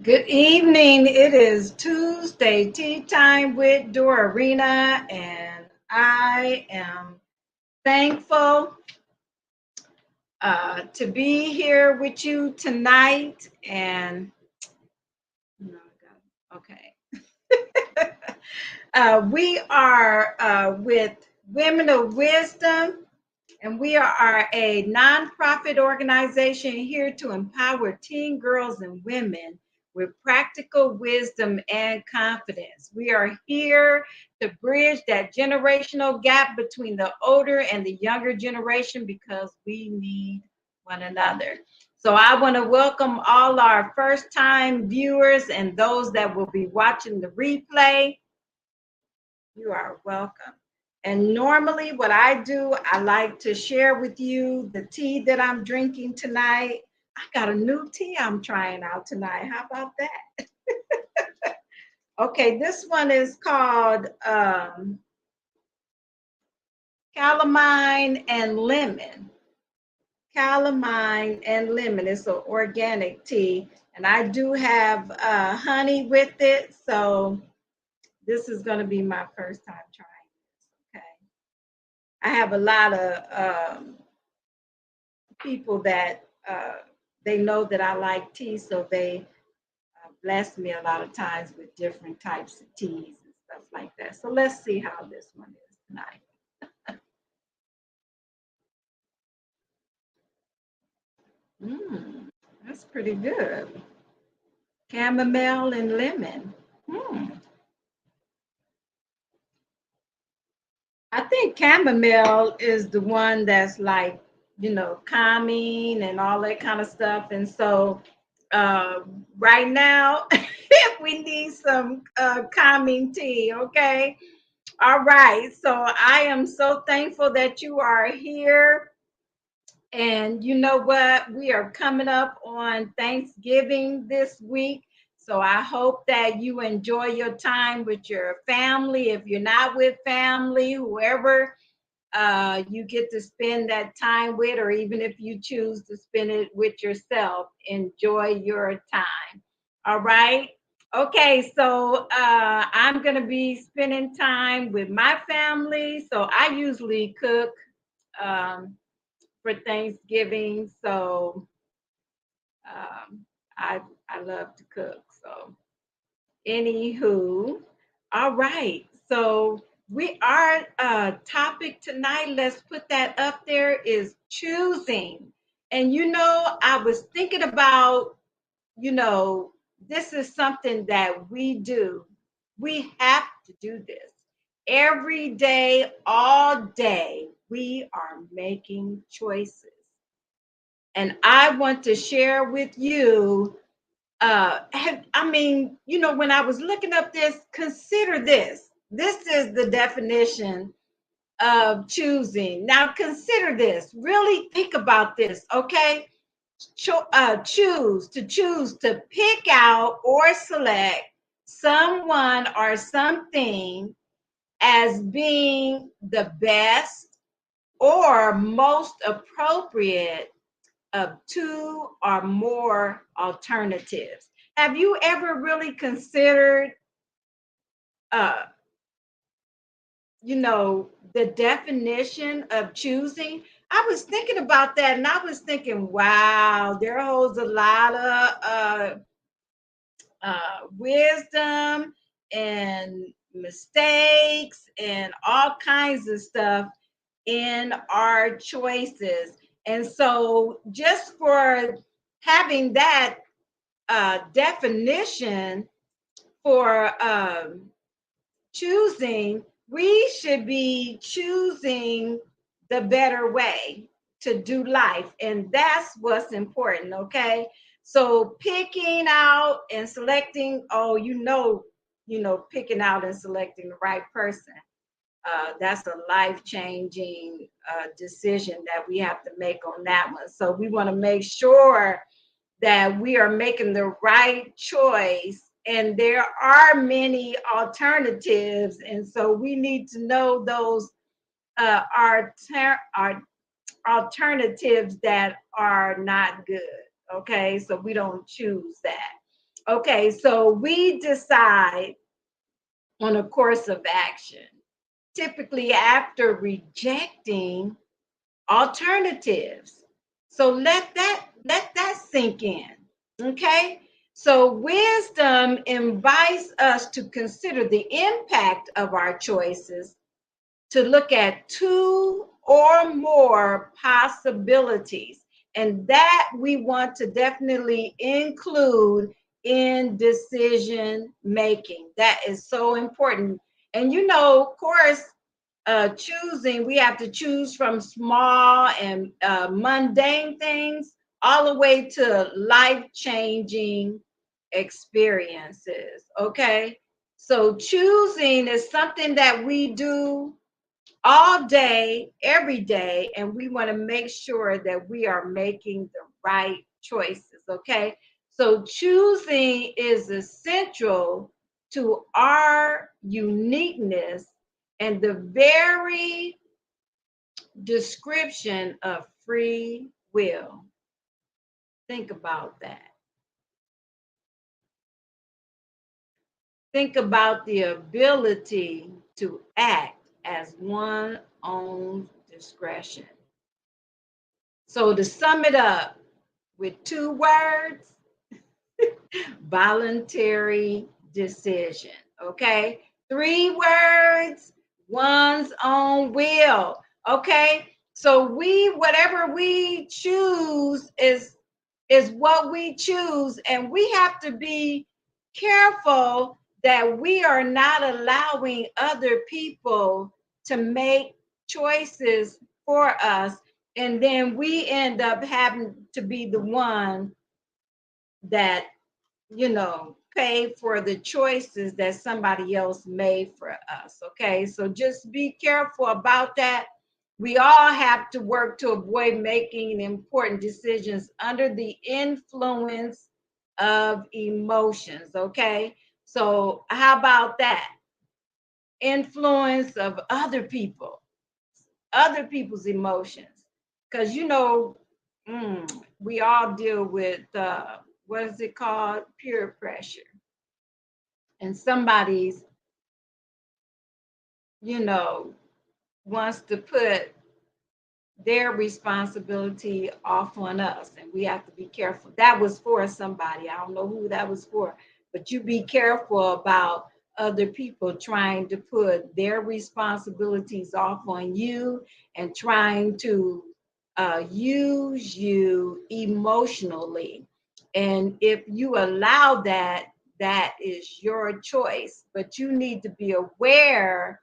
Good evening. It is Tuesday tea time with Dorina, and I am thankful to be here with you tonight. And no, okay, we are with Women of Wisdom, and we are a nonprofit organization here to empower teen girls and women with practical wisdom and confidence. We are here to bridge that generational gap between the older and the younger generation because we need one another. So I want to welcome all our first time viewers and those that will be watching the replay. You are welcome. And normally, what I do, I like to share with you the tea that I'm drinking tonight. I got a new tea I'm trying out tonight. How about that? Okay, this one is called calamine and lemon. Calamine and lemon. It's an organic tea, and I do have honey with it. So this is going to be my first time trying this. Okay. I have a lot of people that they know that I like tea, so they bless me a lot of times with different types of teas and stuff like that. So let's see how this one is tonight. That's pretty good. Chamomile and lemon. Mm. I think chamomile is the one that's like, calming and all that kind of stuff. And so uh, right now, we need some calming tea, okay? All right. So I am so thankful that you are here. And you know what? We are coming up on Thanksgiving this week. So I hope that you enjoy your time with your family. If you're not with family, whoever you get to spend that time with, or even if you choose to spend it with yourself, enjoy your time. All right. Okay, so I'm going to be spending time with my family. So I usually cook um, for Thanksgiving. So um, I love to cook. So anywho, all right. So we our topic tonight. Let's put that up there. Is choosing, and I was thinking about you know this is something that we do. We have to do this every day, all day. We are making choices, and I want to share with you when I was looking up this, consider this. This is the definition of choosing. Now, consider this. Really think about this, okay? Choose to pick out or select someone or something as being the best or most appropriate of two or more alternatives. Have you ever really considered, uh, the definition of choosing? I was thinking about that, and I was thinking, wow, there holds a lot of wisdom and mistakes and all kinds of stuff in our choices. And so, just for having that definition for choosing, we should be choosing the better way to do life. And that's what's important, okay? So picking out and selecting, oh, picking out and selecting the right person. That's a life-changing decision that we have to make on that one. So we want to make sure that we are making the right choice, and there are many alternatives, and so we need to know those are alternatives that are not good. Okay, so we don't choose that. Okay, so we decide on a course of action, typically after rejecting alternatives. So let that sink in. Okay? So wisdom invites us to consider the impact of our choices, to look at two or more possibilities. And that we want to definitely include in decision making. That is so important. And of course, choosing, we have to choose from small and mundane things all the way to life changing experiences. Okay. So choosing is something that we do all day, every day, and we want to make sure that we are making the right choices. Okay. So choosing is essential to our uniqueness and the very description of free will. Think about that. Think about the ability to act as one own discretion. So to sum it up with two words, voluntary decision. Okay. Three words, one's own will. Okay. So whatever we choose is what we choose. And we have to be careful that we are not allowing other people to make choices for us. And then we end up having to be the one that pay for the choices that somebody else made for us. Okay, so just be careful about that. We all have to work to avoid making important decisions under the influence of emotions. Okay, so how about that? Influence of other people's emotions, because we all deal with what is it called, peer pressure, and somebody's you know wants to put their responsibility off on us, and we have to be careful. That was for somebody. I don't know who that was for, but you be careful about other people trying to put their responsibilities off on you and trying to use you emotionally. And if you allow that, that is your choice, but you need to be aware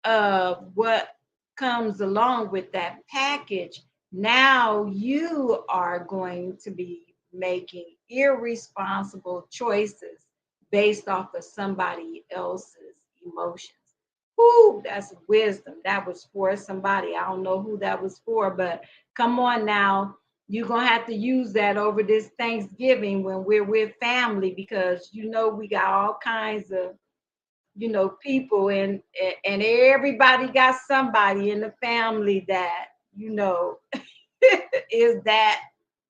of what comes along with that package. Now you are going to be making irresponsible choices based off of somebody else's emotions. Whoo, that's wisdom. That was for somebody. I don't know who that was for, but come on now. You're going to have to use that over this Thanksgiving when we're with family, because we got all kinds of people, and everybody got somebody in the family that is that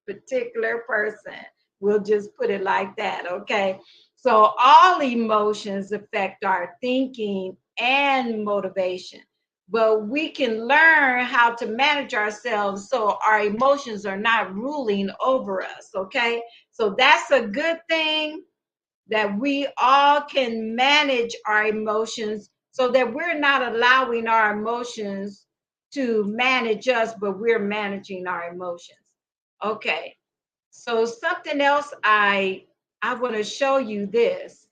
particular person. We'll just put it like that. Okay, so all emotions affect our thinking and motivation, but we can learn how to manage ourselves so our emotions are not ruling over us. Okay, so that's a good thing, that we all can manage our emotions so that we're not allowing our emotions to manage us, but we're managing our emotions. Okay. So something else, I want to show you this.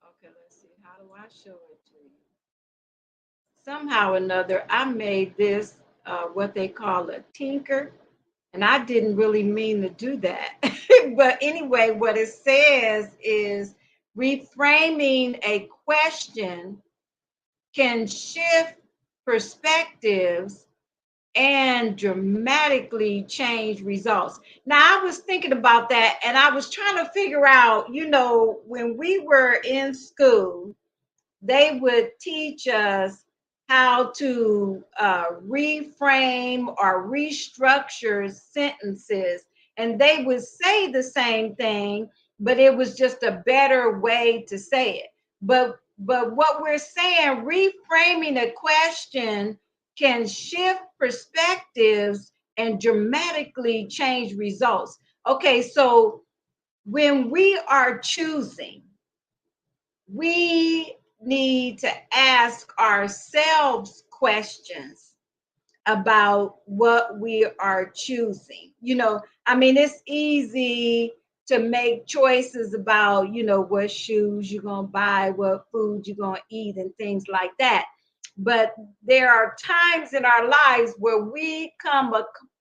Okay, let's see. How do I show it to you? Somehow or another, I made this what they call a tinker. And I didn't really mean to do that. But anyway, what it says is reframing a question can shift perspectives and dramatically change results. Now, I was thinking about that, and I was trying to figure out, when we were in school, they would teach us how to reframe or restructure sentences. And they would say the same thing, but it was just a better way to say it. But what we're saying, reframing a question can shift perspectives and dramatically change results. Okay, so when we are choosing, we need to ask ourselves questions about what we are choosing. I mean, it's easy to make choices about, what shoes you're going to buy, what food you're going to eat, and things like that. But there are times in our lives where we come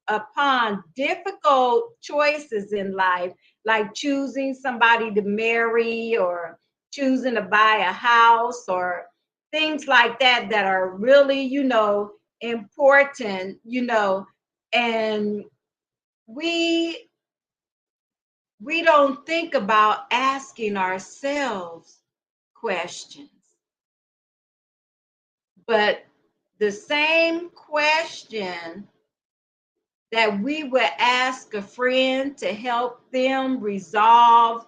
upon difficult choices in life, like choosing somebody to marry or choosing to buy a house or things like that that are really, important, and we we don't think about asking ourselves questions. But the same question that we would ask a friend to help them resolve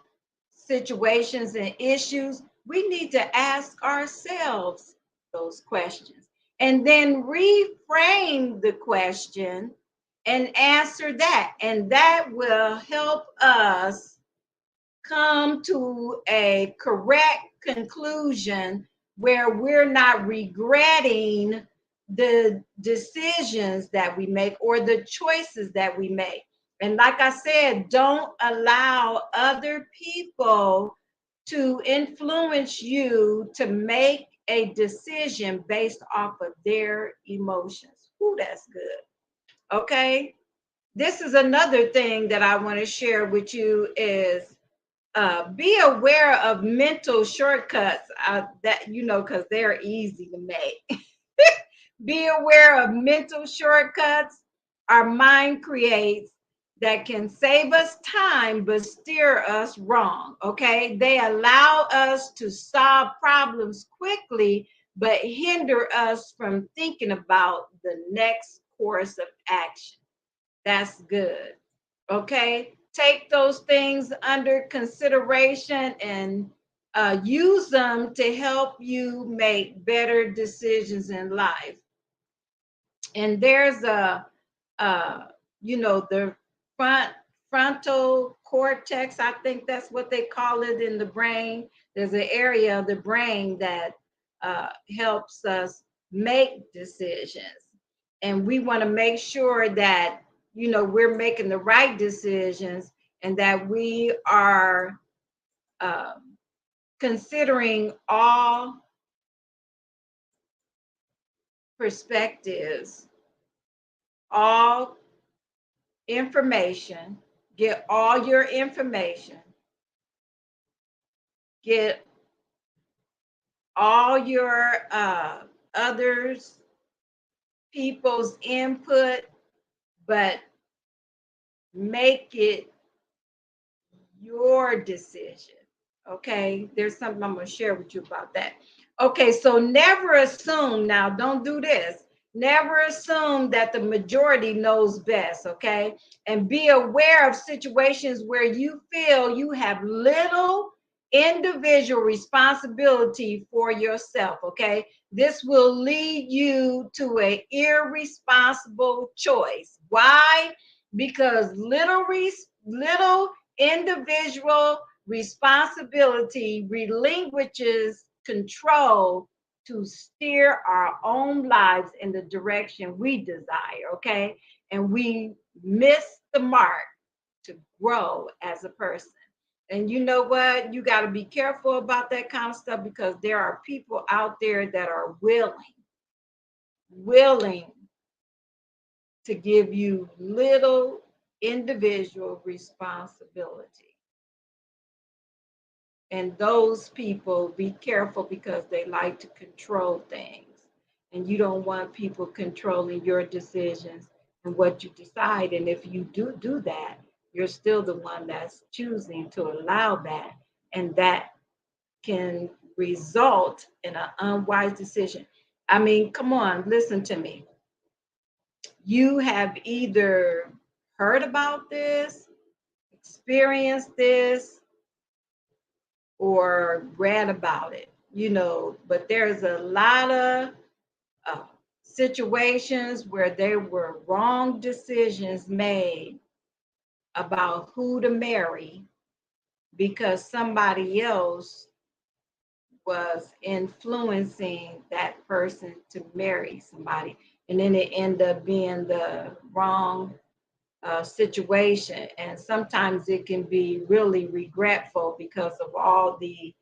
situations and issues, we need to ask ourselves those questions and then reframe the question and answer that. And that will help us come to a correct conclusion where we're not regretting the decisions that we make or the choices that we make. And like I said, don't allow other people to influence you to make a decision based off of their emotions. Ooh, that's good. Okay. This is another thing that I want to share with you is be aware of mental shortcuts that because they're easy to make. Be aware of mental shortcuts our mind creates that can save us time but steer us wrong. Okay, they allow us to solve problems quickly but hinder us from thinking about the next course of action. That's good. Okay, take those things under consideration and use them to help you make better decisions in life. And there's the front frontal cortex. I think that's what they call it in the brain. There's an area of the brain that helps us make decisions, and we want to make sure that we're making the right decisions and that we are um, considering all perspectives, all information, get all your information, get all your others people's input, but make it your decision. Okay, there's something I'm going to share with you about that. Okay, so never assume, now don't do this. Never assume that the majority knows best, okay? And be aware of situations where you feel you have little individual responsibility for yourself, okay? This will lead you to an irresponsible choice. Why? Because little individual responsibility relinquishes control to steer our own lives in the direction we desire, okay? And we miss the mark to grow as a person. And you know what? You got to be careful about that kind of stuff because there are people out there that are willing to give you little individual responsibility. And those people, be careful because they like to control things. And you don't want people controlling your decisions and what you decide. And if you do that, you're still the one that's choosing to allow that. And that can result in an unwise decision. I mean, come on, listen to me. You have either heard about this, experienced this, or read about it, but there's a lot of uh, situations where there were wrong decisions made about who to marry because somebody else was influencing that person to marry somebody. And then it ended up being the wrong situation. And sometimes it can be really regretful because of all the,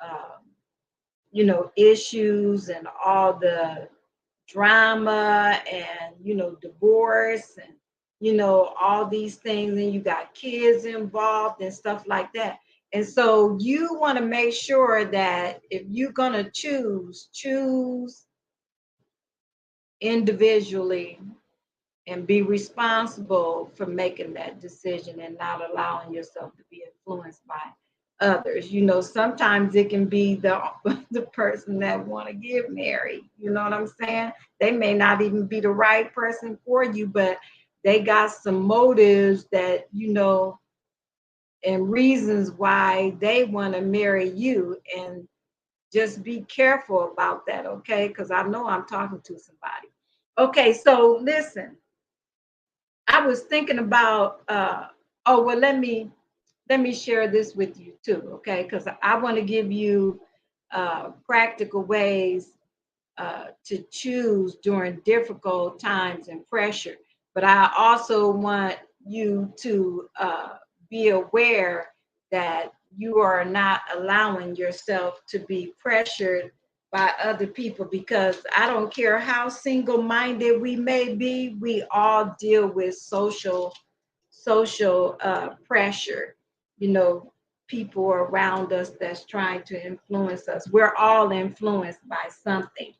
um, issues and all the drama and divorce and all these things, and you got kids involved and stuff like that. And so you want to make sure that if you're going to choose individually and be responsible for making that decision and not allowing yourself to be influenced by others. Sometimes it can be the the person that want to get married. You know what I'm saying? They may not even be the right person for you, but they got some motives that and reasons why they want to marry you. And just be careful about that, okay? Because I know I'm talking to somebody. Okay, so listen, I was thinking about oh well, let me share this with you too, okay? Because I want to give you practical ways to choose during difficult times and pressure. But I also want you to be aware that you are not allowing yourself to be pressured by other people, because I don't care how single-minded we may be, we all deal with social pressure, you know, people around us that's trying to influence us. We're all influenced by something.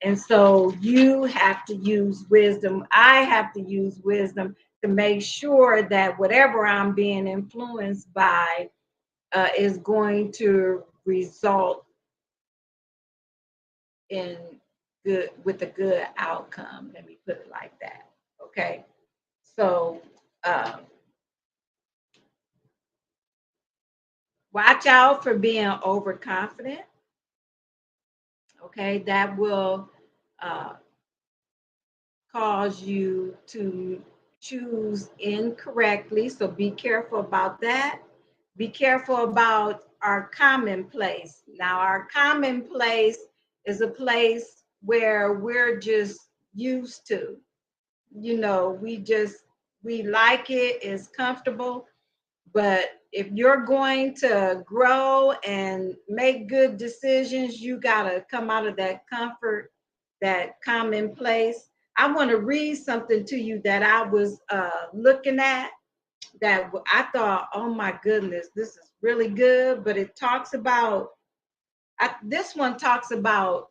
And so you have to use wisdom. I have to use wisdom to make sure that whatever I'm being influenced by is going to result in good, with a good outcome. Let me put it like that. Okay. So um, watch out for being overconfident. Okay, that will uh, cause you to choose incorrectly. So be careful about that. Be careful about our commonplace. Now, our commonplace is a place where we're just used to. We like it, it's comfortable. But if you're going to grow and make good decisions, you got to come out of that comfort, that commonplace. I want to read something to you that I was looking at that I thought, oh my goodness, this is really good. But it talks about, this one talks about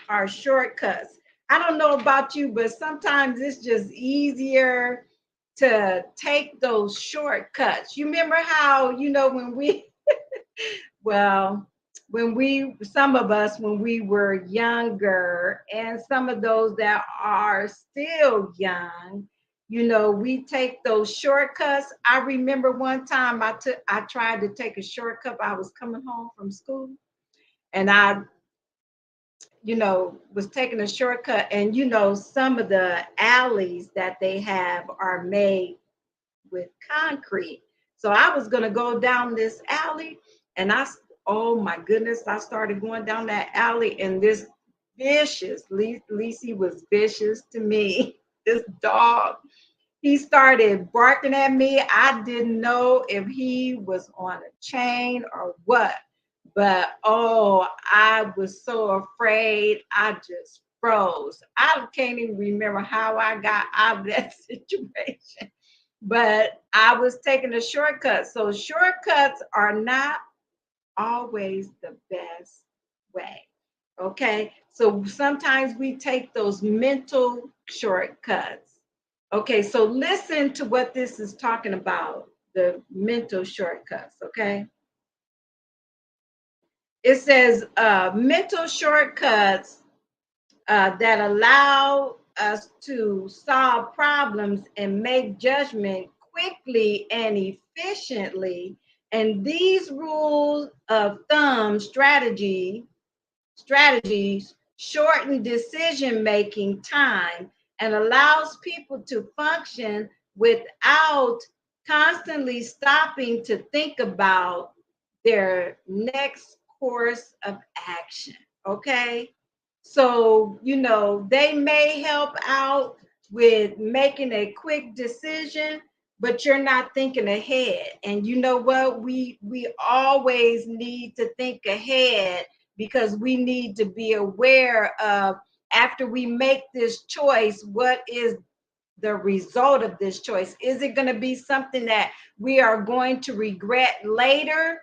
our shortcuts. I don't know about you, but sometimes it's just easier to take those shortcuts. You remember how, when we, well, some of us, when we were younger, and some of those that are still young, we take those shortcuts. I remember one time I tried to take a shortcut. I was coming home from school, and I was taking a shortcut, and some of the alleys that they have are made with concrete. So I was going to go down this alley, and oh my goodness, I started going down that alley, and this vicious, Lisi was vicious to me. This dog, he started barking at me. I didn't know if he was on a chain or what, but oh, I was so afraid. I just froze. I can't even remember how I got out of that situation, but I was taking a shortcut. So shortcuts are not always the best way. Okay. So sometimes we take those mental shortcuts. Okay. So listen to what this is talking about, the mental shortcuts. Okay. It says mental shortcuts that allow us to solve problems and make judgment quickly and efficiently. And these rules of thumb strategies shorten decision making time and allows people to function without constantly stopping to think about their next course of action. Okay. So, they may help out with making a quick decision, but you're not thinking ahead. And you know what? We always need to think ahead because we need to be aware of, after we make this choice, what is the result of this choice? Is it going to be something that we are going to regret later?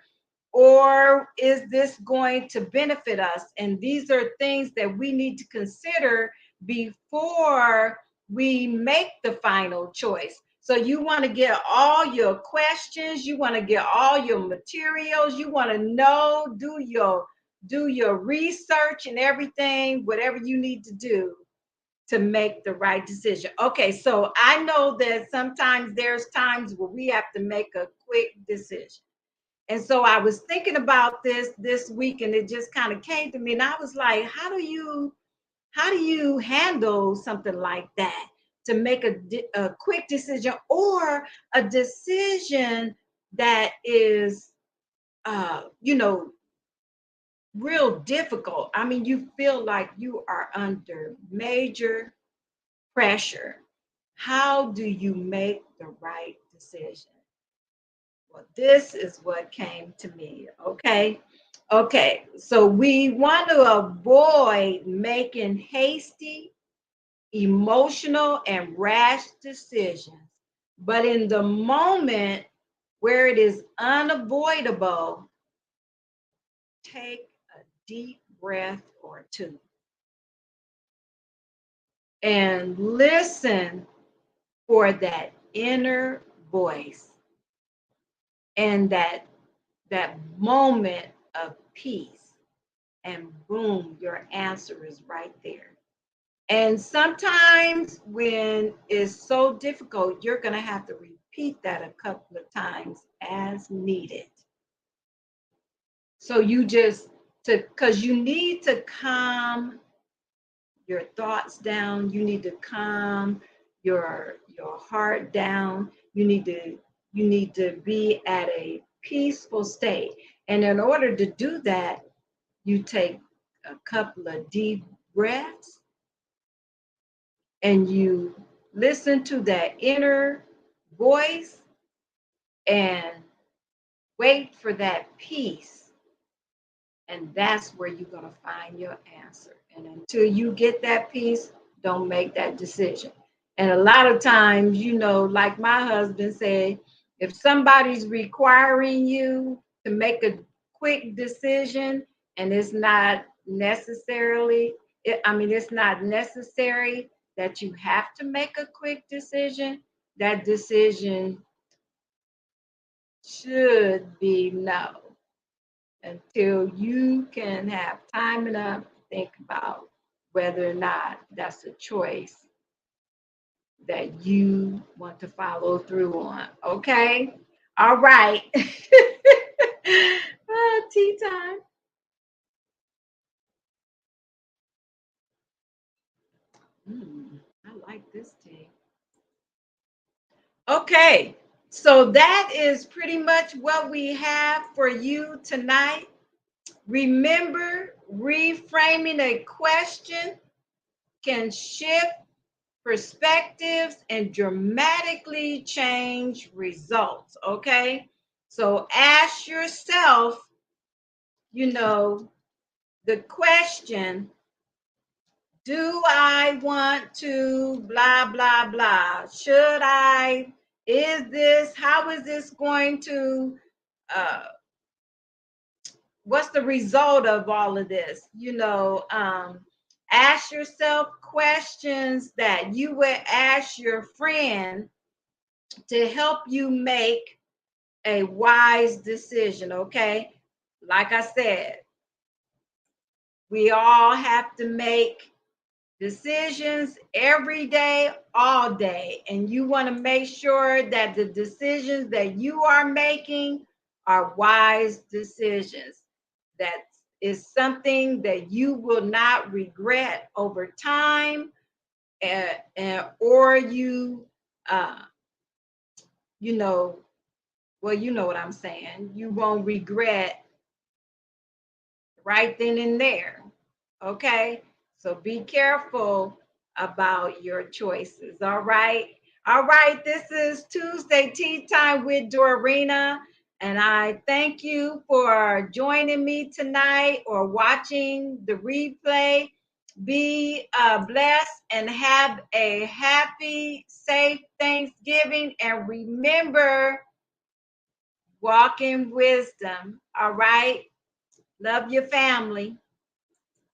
Or is this going to benefit us? And these are things that we need to consider before we make the final choice. So you want to get all your questions, you want to get all your materials, you want to know, do your research and everything, whatever you need to do to make the right decision. Okay, so I know that sometimes there's times where we have to make a quick decision. And so I was thinking about this week, and it just kind of came to me, and I was like, how do you handle something like that, to make a quick decision, or a decision that is real difficult? I mean, you feel like you are under major pressure. How do you make the right decision? Well, this is what came to me. Okay. Okay. So we want to avoid making hasty, emotional, and rash decisions. But in the moment where it is unavoidable, take a deep breath or two and listen for that inner voice and that moment of peace, and boom, your answer is right there. And sometimes when it's so difficult, you're going to have to repeat that a couple of times as needed. So you just to because you need to calm your thoughts down, you need to calm your heart down, you need to be at a peaceful state. And in order to do that, you take a couple of deep breaths and you listen to that inner voice and wait for that peace. And that's where you're going to find your answer. And until you get that peace, don't make that decision. And a lot of times, like my husband said, if somebody's requiring you to make a quick decision and it's not necessary that you have to make a quick decision, that decision should be no, until you can have time enough to think about whether or not that's a choice that you want to follow through on. Okay? All right. Tea time. I like this tea. Okay. So that is pretty much what we have for you tonight. Remember, reframing a question can shift perspectives and dramatically change results. Okay. So ask yourself, the question, do I want to blah, blah, blah? Should I? How is this going to, uh, what's the result of all of this? Ask yourself questions that you would ask your friend to help you make a wise decision. Okay. Like I said, we all have to make decisions every day, all day. And you want to make sure that the decisions that you are making are wise decisions. That is something that you will not regret over time, or uh, you know, well, you know what I'm saying. You won't regret right then and there. Okay. So be careful about your choices. All right. All right. This is Tuesday Tea Time with Dorina. And I thank you for joining me tonight or watching the replay. Be blessed and have a happy, safe Thanksgiving. And remember, walk in wisdom. All right. Love your family.